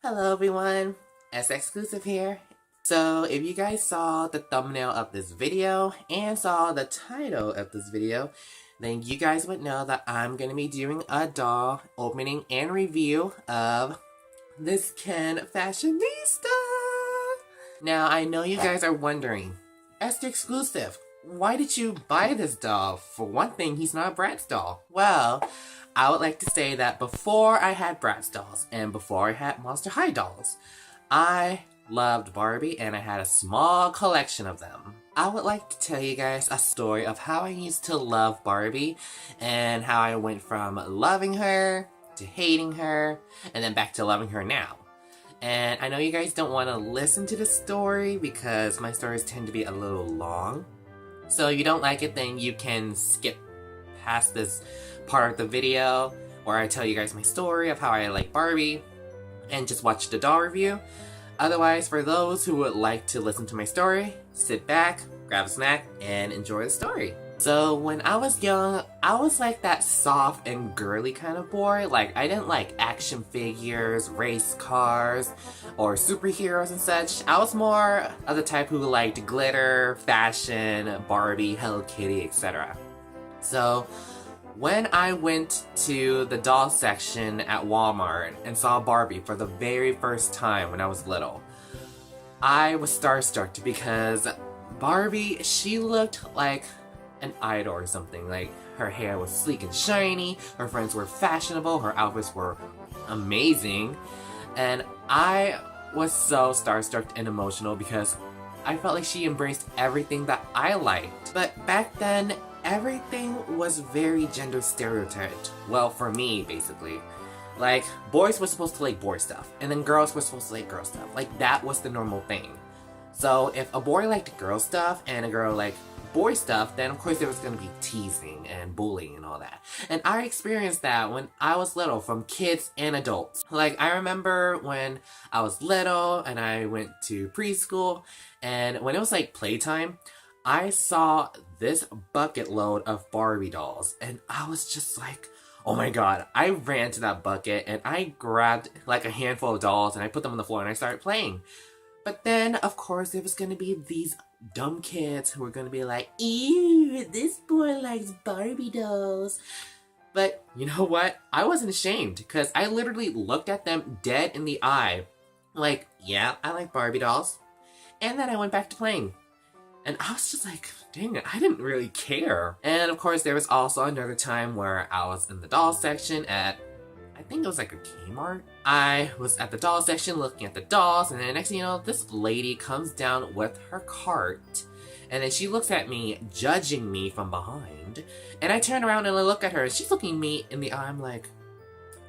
Hello everyone, S Exclusive here. So if you guys saw the thumbnail of this video and saw the title of this video, then you guys would know that I'm going to be doing a doll opening and review of this Ken Fashionista. Now I know you guys are wondering, S Exclusive, why did you buy this doll? For one thing, he's not a Bratz doll. Well, I would like to say that before I had Bratz dolls and before I had Monster High dolls, I loved Barbie and I had a small collection of them. I would like to tell you guys a story of how I used to love Barbie and how I went from loving her to hating her and then back to loving her now. And I know you guys don't want to listen to the story because my stories tend to be a little long. So if you don't like it, then you can skip past this part of the video where I tell you guys my story of how I like Barbie and just watch the doll review. Otherwise, for those who would like to listen to my story, sit back, grab a snack, and enjoy the story. So when I was young, I was like that soft and girly kind of boy. Like, I didn't like action figures, race cars, or superheroes and such. I was more of the type who liked glitter, fashion, Barbie, Hello Kitty, etc. So when I went to the doll section at Walmart and saw Barbie for the very first time when I was little, I was starstruck because Barbie, she looked like an idol or something. Like, her hair was sleek and shiny, her friends were fashionable, her outfits were amazing, and I was so starstruck and emotional because I felt like she embraced everything that I liked. But back then, everything was very gender stereotyped. Well, for me, basically. Like, boys were supposed to like boy stuff, and then girls were supposed to like girl stuff. Like, that was the normal thing. So if a boy liked girl stuff and a girl liked boy stuff, then of course there was going to be teasing and bullying and all that. And I experienced that when I was little from kids and adults. Like, I remember when I was little and I went to preschool, and when it was like playtime, I saw this bucket load of Barbie dolls and I was just like, oh my god. I ran to that bucket and I grabbed like a handful of dolls and I put them on the floor and I started playing. But then, of course, there was going to be these dumb kids who were going to be like, ew, this boy likes Barbie dolls. But you know what? I wasn't ashamed because I literally looked at them dead in the eye. Like, yeah, I like Barbie dolls. And then I went back to playing. And I was just like, dang it, I didn't really care. And of course, there was also another time where I was in the doll section at, I think it was like a Kmart. I was at the doll section looking at the dolls, and then next thing you know, this lady comes down with her cart, and then she looks at me, judging me from behind, and I turn around and I look at her, and she's looking me in the eye. I'm like,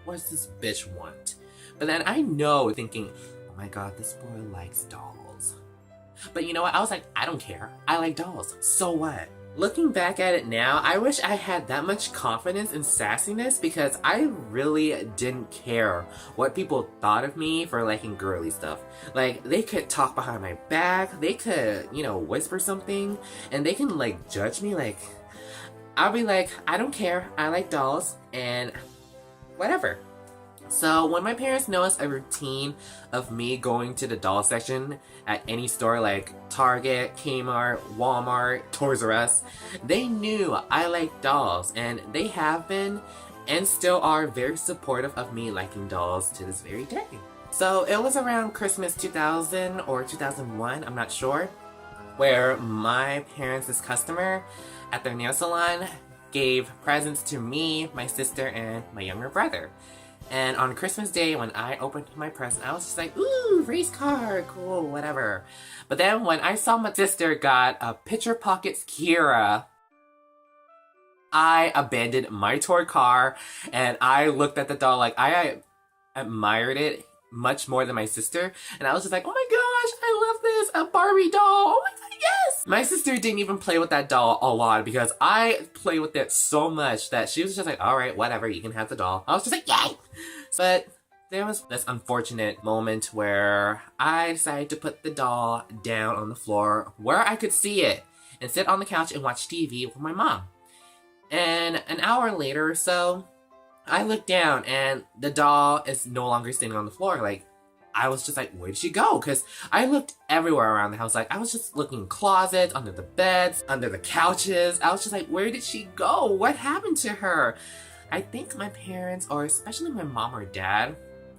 what does this bitch want? But then I know, thinking, oh my god, this boy likes dolls. But you know what? I was like, I don't care. I like dolls. So what? Looking back at it now, I wish I had that much confidence and sassiness because I really didn't care what people thought of me for liking girly stuff. Like, they could talk behind my back, they could, whisper something, and they can, like, judge me. Like, I'll be like, I don't care, I like dolls, and whatever. So when my parents noticed a routine of me going to the doll section at any store like Target, Kmart, Walmart, Toys R Us, they knew I liked dolls, and they have been and still are very supportive of me liking dolls to this very day. So it was around Christmas 2000 or 2001, I'm not sure, where my parents' customer at their nail salon gave presents to me, my sister, and my younger brother. And on Christmas Day, when I opened my present, I was just like, ooh, race car, cool, whatever. But then when I saw my sister got a Picture Pockets Kira, I abandoned my toy car and I looked at the doll like I admired it much more than my sister. And I was just like, oh my gosh, I love this, a Barbie doll, oh my god, yes! My sister didn't even play with that doll a lot because I played with it so much that she was just like, alright, whatever, you can have the doll. I was just like, yay! But there was this unfortunate moment where I decided to put the doll down on the floor where I could see it and sit on the couch and watch TV with my mom. And an hour later or so, I look down and the doll is no longer sitting on the floor. Like, I was just like, where did she go? Because I looked everywhere around the house. Like, I was just looking in closets, under the beds, under the couches. I was just like, where did she go? What happened to her? I think my parents, or especially my mom or dad,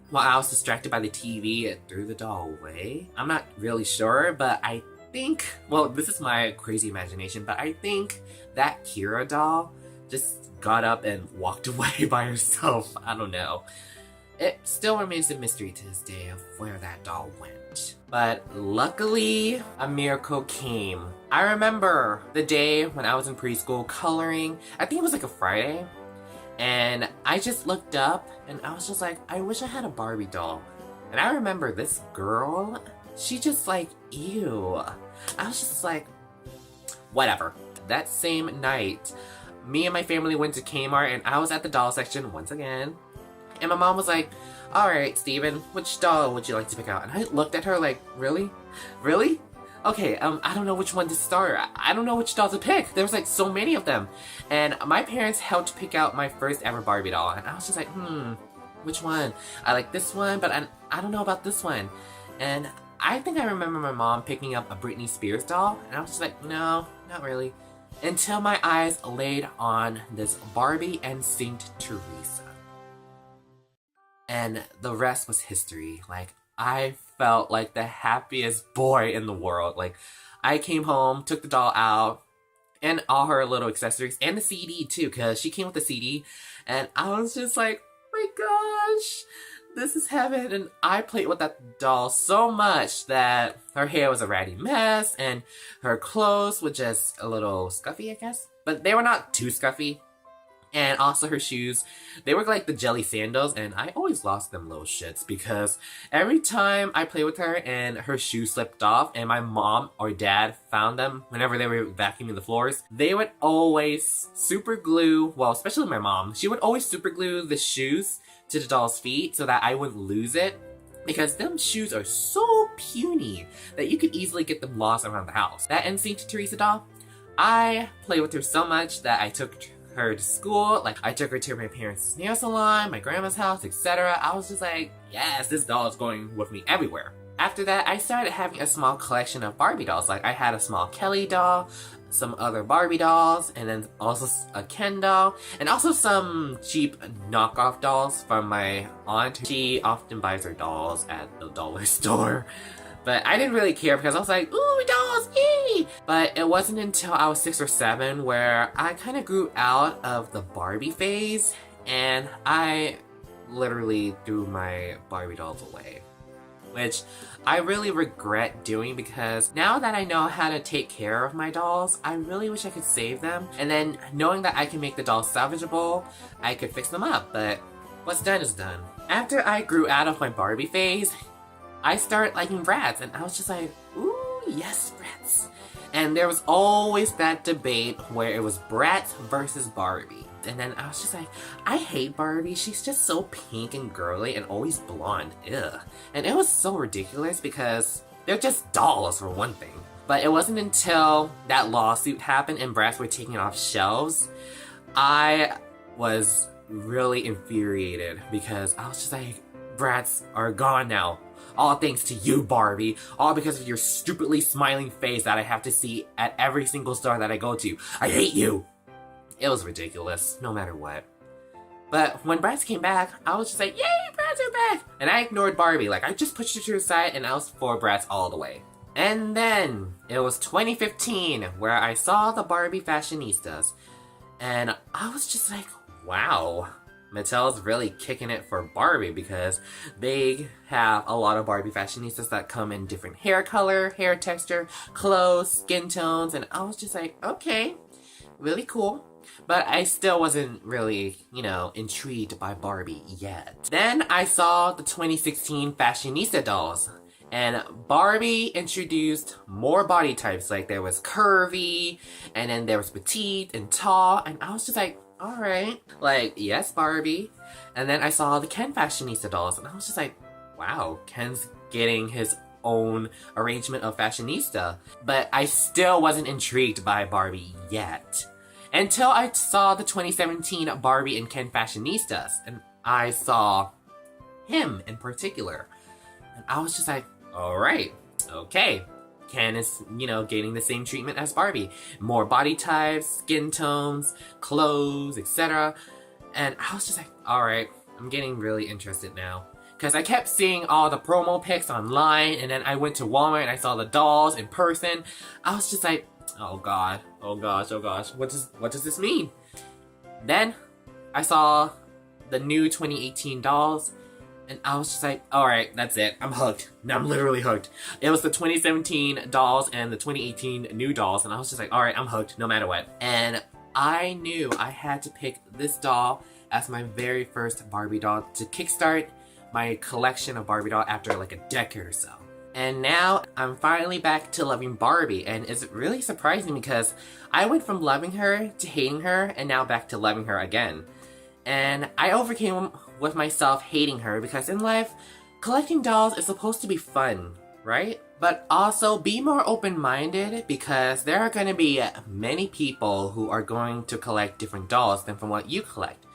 while I was distracted by the TV, it threw the doll away. I'm not really sure, but I think, well, this is my crazy imagination, but I think that Kira doll just got up and walked away by herself. I don't know. It still remains a mystery to this day of where that doll went. But luckily, a miracle came. I remember the day when I was in preschool coloring, I think it was like a Friday, and I just looked up and I was just like, I wish I had a Barbie doll. And I remember this girl, she just like, ew. I was just like, whatever. That same night, me and my family went to Kmart and I was at the doll section once again. And my mom was like, alright, Steven, which doll would you like to pick out? And I looked at her like, really? Really? Okay, I don't know which one to start. I don't know which doll to pick. There was like so many of them. And my parents helped pick out my first ever Barbie doll. And I was just like, which one? I like this one, but I don't know about this one. And I think I remember my mom picking up a Britney Spears doll. And I was just like, no, not really. Until my eyes laid on this Barbie and Saint Teresa. And the rest was history. Like, I felt like the happiest boy in the world. Like, I came home, took the doll out, and all her little accessories, and the CD too, because she came with the CD, and I was just like, oh my gosh, this is heaven. And I played with that doll so much that her hair was a ratty mess, and her clothes were just a little scuffy, I guess. But they were not too scuffy. And also her shoes, they were like the jelly sandals, and I always lost them little shits because every time I played with her and her shoes slipped off and my mom or dad found them whenever they were vacuuming the floors, they would always super glue, well, especially my mom, she would always super glue the shoes to the doll's feet so that I wouldn't lose it, because them shoes are so puny that you could easily get them lost around the house. That and Saint Teresa doll, I played with her so much that I took her to school. Like, I took her to my parents' nail salon, my grandma's house, etc. I was just like, yes, this doll is going with me everywhere. After that, I started having a small collection of Barbie dolls. Like, I had a small Kelly doll, some other Barbie dolls, and then also a Ken doll, and also some cheap knockoff dolls from my aunt. She often buys her dolls at the dollar store. But I didn't really care because I was like, ooh, dolls, yay! But it wasn't until I was 6 or 7 where I kind of grew out of the Barbie phase, and I literally threw my Barbie dolls away. Which I really regret doing, because now that I know how to take care of my dolls, I really wish I could save them. And then knowing that I can make the dolls salvageable, I could fix them up. But what's done is done. After I grew out of my Barbie phase, I started liking Bratz, and I was just like, ooh, yes, Bratz. And there was always that debate where it was Bratz versus Barbie. And then I was just like, I hate Barbie. She's just so pink and girly and always blonde. Ugh. And it was so ridiculous because they're just dolls for one thing. But it wasn't until that lawsuit happened and Bratz were taken off shelves, I was really infuriated because I was just like, Bratz are gone now. All thanks to you, Barbie. All because of your stupidly smiling face that I have to see at every single store that I go to. I hate you! It was ridiculous, no matter what. But when Bratz came back, I was just like, yay, Bratz are back! And I ignored Barbie. Like, I just pushed her to the side and I was for Bratz all the way. And then, it was 2015 where I saw the Barbie Fashionistas. And I was just like, wow. Mattel's really kicking it for Barbie because they have a lot of Barbie Fashionistas that come in different hair color, hair texture, clothes, skin tones, and I was just like, okay, really cool. But I still wasn't really, intrigued by Barbie yet. Then I saw the 2016 Fashionista dolls, and Barbie introduced more body types. Like, there was curvy, and then there was petite and tall, and I was just like, alright, like, yes, Barbie. And then I saw the Ken Fashionista dolls, and I was just like, wow, Ken's getting his own arrangement of Fashionista. But I still wasn't intrigued by Barbie yet. Until I saw the 2017 Barbie and Ken Fashionistas, and I saw him in particular. And I was just like, alright, okay. Ken is, getting the same treatment as Barbie. More body types, skin tones, clothes, etc. And I was just like, alright, I'm getting really interested now. Because I kept seeing all the promo pics online, and then I went to Walmart and I saw the dolls in person. I was just like, oh god, oh gosh, what does this mean? Then I saw the new 2018 dolls, and I was just like, alright, that's it. I'm hooked. I'm literally hooked. It was the 2017 dolls and the 2018 new dolls, and I was just like, alright, I'm hooked no matter what. And I knew I had to pick this doll as my very first Barbie doll to kickstart my collection of Barbie doll after like a decade or so. And now I'm finally back to loving Barbie, and it's really surprising because I went from loving her to hating her and now back to loving her again. And I overcame with myself hating her because in life, collecting dolls is supposed to be fun, right? But also be more open-minded because there are going to be many people who are going to collect different dolls than from what you collect.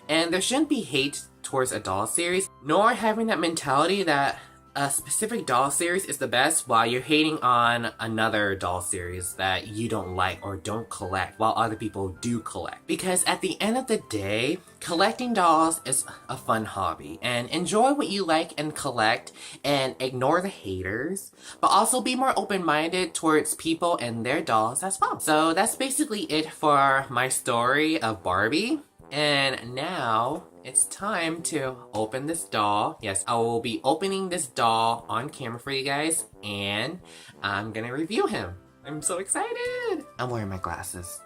And there shouldn't be hate towards a doll series, nor having that mentality that a specific doll series is the best while you're hating on another doll series that you don't like or don't collect while other people do collect. Because at the end of the day, collecting dolls is a fun hobby, and enjoy what you like and collect and ignore the haters, but also be more open-minded towards people and their dolls as well. So that's basically it for my story of Barbie. And now it's time to open this doll. Yes, I will be opening this doll on camera for you guys, and I'm gonna review him. I'm so excited! I'm wearing my glasses.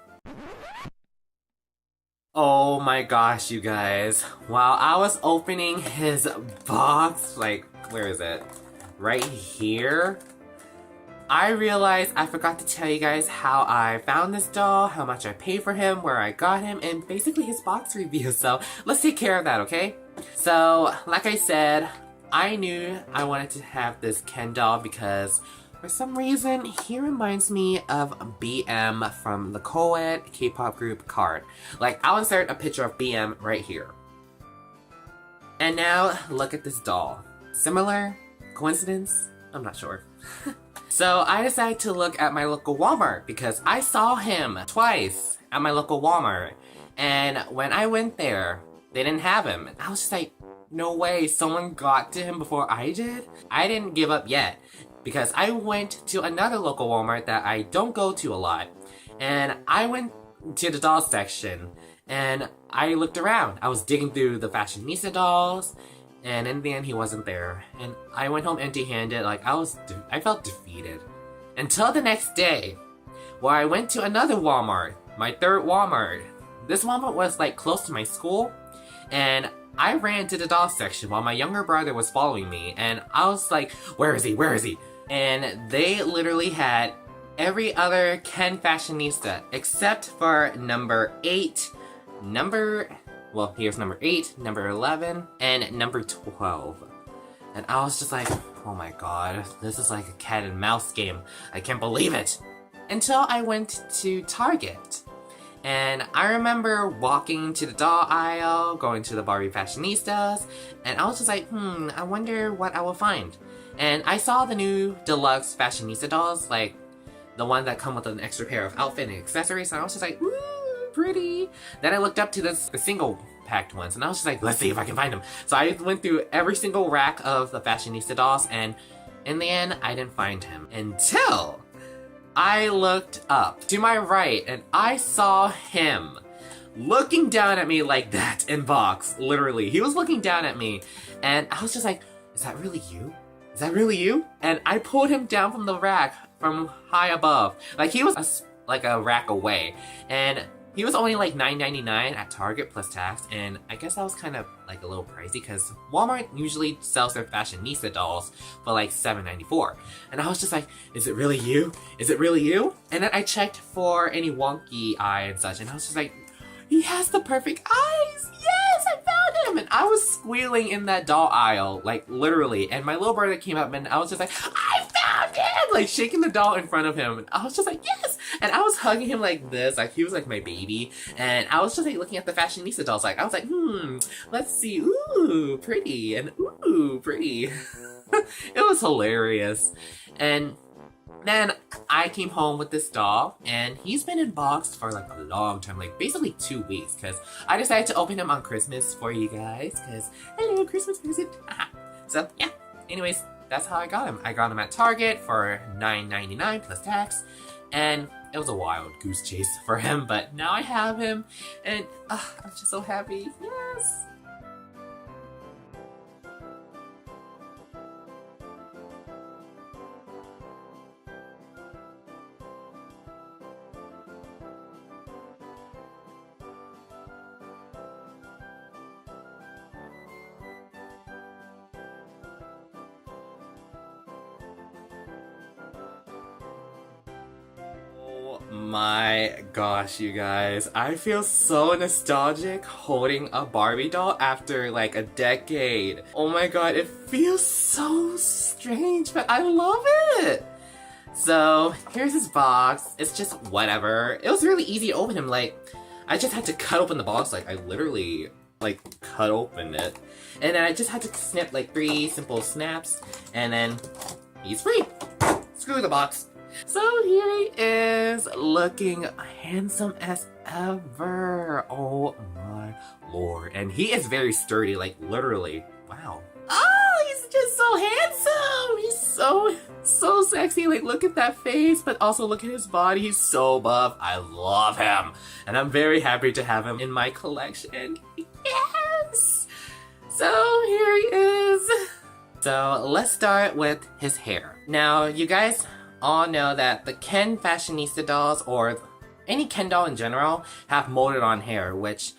Oh my gosh, you guys. While I was opening his box, like, where is it? Right here. I realized I forgot to tell you guys how I found this doll, how much I paid for him, where I got him, and basically his box review. So let's take care of that, okay? So, like I said, I knew I wanted to have this Ken doll because for some reason, he reminds me of BM from the co-ed K-pop group Card. Like, I'll insert a picture of BM right here. And now, look at this doll. Similar? Coincidence? I'm not sure. So I decided to look at my local Walmart because I saw him twice at my local Walmart. And when I went there, they didn't have him. And I was just like, no way, someone got to him before I did? I didn't give up yet because I went to another local Walmart that I don't go to a lot. And I went to the doll section and I looked around. I was digging through the Fashionista dolls. And in the end, he wasn't there. And I went home empty-handed, like, I felt defeated. Until the next day, where I went to another Walmart, my third Walmart. This Walmart was, like, close to my school, and I ran to the doll section while my younger brother was following me, and I was like, where is he, where is he? And they literally had every other Ken Fashionista, except for number 8, well, here's number 8, number 11, and number 12. And I was just like, oh my god, this is like a cat and mouse game. I can't believe it! Until I went to Target. And I remember walking to the doll aisle, going to the Barbie Fashionistas, and I was just like, I wonder what I will find. And I saw the new deluxe Fashionista dolls, like the one that come with an extra pair of outfit and accessories, and I was just like, ooh, pretty. Then I looked up to the single packed ones, and I was just like, let's see if I can find them. So I went through every single rack of the Fashionista dolls, and in the end, I didn't find him. Until I looked up to my right, and I saw him looking down at me like that in box, literally. He was looking down at me, and I was just like, is that really you? Is that really you? And I pulled him down from the rack from high above. Like, he was like a rack away, and he was only like $9.99 at Target plus tax, and I guess that was kind of like a little pricey because Walmart usually sells their Fashionista dolls for like $7.94. And I was just like, is it really you? Is it really you? And then I checked for any wonky eye and such, and I was just like, he has the perfect eyes! Yes, I found him! And I was squealing in that doll aisle, like literally, and my little brother came up and I was just like, I found him! Like shaking the doll in front of him, and I was just like, yes! And I was hugging him like this, like he was like my baby, and I was just like looking at the Fashionista dolls, like I was like, let's see, ooh, pretty, and ooh, pretty. It was hilarious. And then I came home with this doll, and he's been in box for like a long time, like basically 2 weeks, because I decided to open him on Christmas for you guys, because hello, Christmas present. So yeah, anyways, that's how I got him. I got him at Target for $9.99 plus tax, and it was a wild goose chase for him, but now I have him, and I'm just so happy. Yes! My gosh, you guys, I feel so nostalgic holding a Barbie doll after like a decade. Oh my god, it feels so strange, but I love it! So, here's his box. It's just whatever. It was really easy to open him, like, I just had to cut open the box, like, I literally, like, cut open it. And then I just had to snip, like, 3 simple snaps, and then he's free! Screw the box. So here he is, looking handsome as ever. Oh my lord. And he is very sturdy, like literally. Wow. Oh, he's just so handsome. He's so sexy. Like look at that face, but also look at his body. He's so buff. I love him. And I'm very happy to have him in my collection. Yes! So here he is. So let's start with his hair. Now, you guys all know that the Ken Fashionista dolls, or any Ken doll in general, have molded on hair, which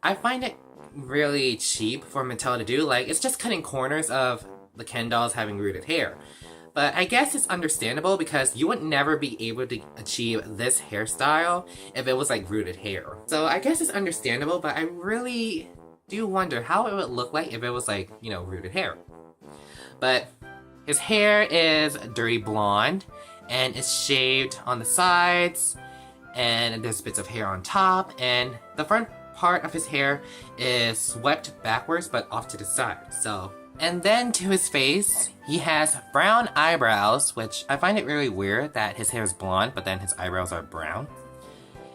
I find it really cheap for Mattel to do. Like, it's just cutting corners of the Ken dolls having rooted hair. But I guess it's understandable because you would never be able to achieve this hairstyle if it was like rooted hair. So I guess it's understandable, but I really do wonder how it would look like if it was like, you know, rooted hair. But his hair is dirty blonde, and it's shaved on the sides, and there's bits of hair on top, and the front part of his hair is swept backwards but off to the side. So, and then to his face, he has brown eyebrows, which I find it really weird that his hair is blonde but then his eyebrows are brown.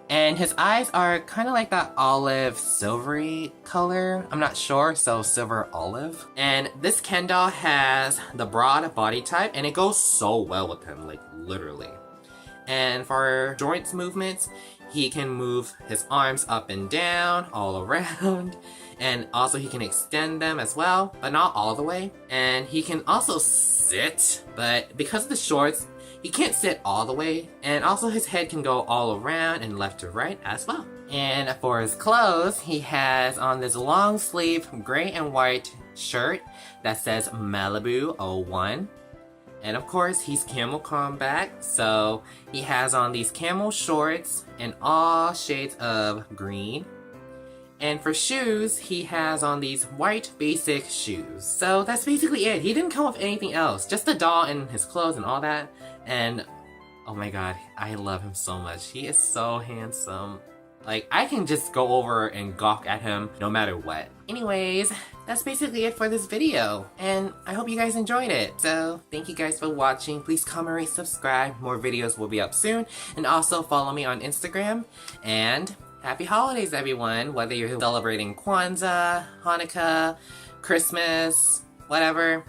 And his eyes are kind of like that olive silvery color. I'm not sure, so silver olive. And this Ken doll has the broad body type, and it goes so well with him, like literally. And for joints movements, he can move his arms up and down, all around. And also he can extend them as well, but not all the way. And he can also sit, but because of the shorts, he can't sit all the way, and also his head can go all around and left to right as well. And for his clothes, he has on this long sleeve gray and white shirt that says Malibu 01. And of course, he's Camo Combat, so he has on these camo shorts in all shades of green. And for shoes, he has on these white basic shoes. So that's basically it. He didn't come with anything else, just the doll and his clothes and all that. And oh my god, I love him so much. He is so handsome. Like, I can just go over and gawk at him no matter what. Anyways, that's basically it for this video. And I hope you guys enjoyed it. So, thank you guys for watching. Please comment, rate, subscribe. More videos will be up soon. And also follow me on Instagram. And happy holidays, everyone. Whether you're celebrating Kwanzaa, Hanukkah, Christmas, whatever.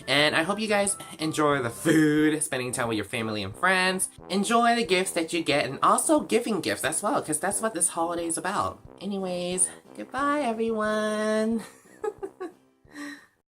And I hope you guys enjoy the food, spending time with your family and friends. Enjoy the gifts that you get, and also giving gifts as well, because that's what this holiday is about. Anyways, goodbye everyone!